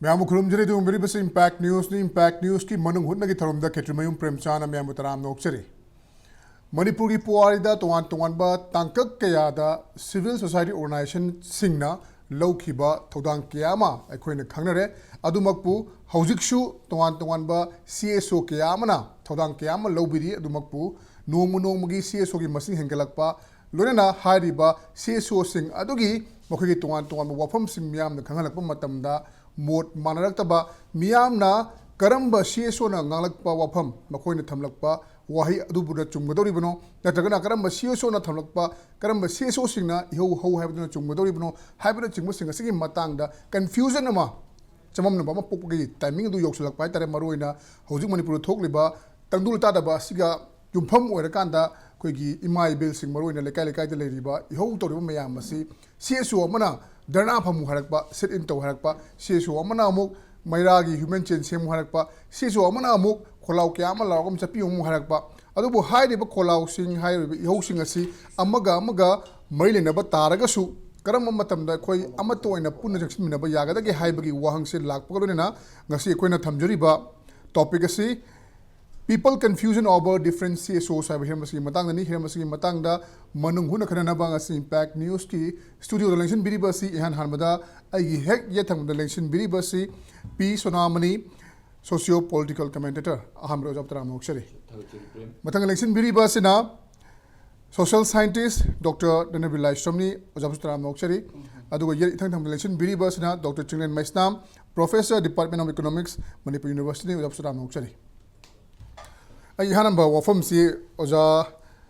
Ma'am खुरुमजरी दुंबरी बस impact news की मनुंग हुटना की थरम द Kshetrimayum Premchand मैम तराम नोक्चरी मणिपुर की पुआरीदा तोवान तोवानबा तांकक कयादा सिविल सोसाइटी ऑर्गेनाइजेशन सिंगना लौखिबा थौदांग कयामा अखोइना खंगनरे अदुमकपु हौजिकसु तोवान तोवानबा CSO कयामना थौदांग कयामा लौबिरी अदुमकपु नोमुनोमगी CSO की मसिंग हेंगलकपा लोनेना हारिबा CSO सिंग अदुगी मखोगी तोवान तोवानबा वाफम सिंग मियामना खंगलकपा मतमदा मोट मानरक्तबा मियामना करंबा CSO ना ngalakpa wafam makoina thamlakpa wahi adubuda chungmadoribano natragana karamba CSO na thamlakpa karamba CSO singna iho ho haibaduna chungmadoribano haibada chingma singa sigi matangda confusion ama chamam na bama pokgi timing du yoksulakpa tare maroina hojik manipur thokliba tangdul tadaba siga yumpham oirakanda koigi imai bill sing maroina lekai lekai de leriba iho toriba mayam asi CSO amana dharna phamu harakpa sit in to harakpa CSO amana amuk Mairagi human chain same harakpa CSO amana amuk kholau kyama lawam chapi harakpa adubu hairiba kholau sing hairiba iho sing asi amaga mailenaba taragasu karam matamda khoi amato oina punna jaksinminaba yagadagi haibagi wahang se lakpagalonena ngasi ekoina thamjariba topic asi people confusion over different CSOs have here masi matang ni here masi matang da manung huna khana bang as impact news ki studio election biribasi ihan hanmada ai hek ye thang election biribasi P Sonamani Socio political commentator aham rojab tram okshari matang election biribasi na social scientist Dr. Dhanabir Laishram ni rojab tram okshari adugo ye thang election biribasi na Dr. Chinglen Maisnam professor department of economics Manipur university rojab tram okshari I hanamba wafam si oja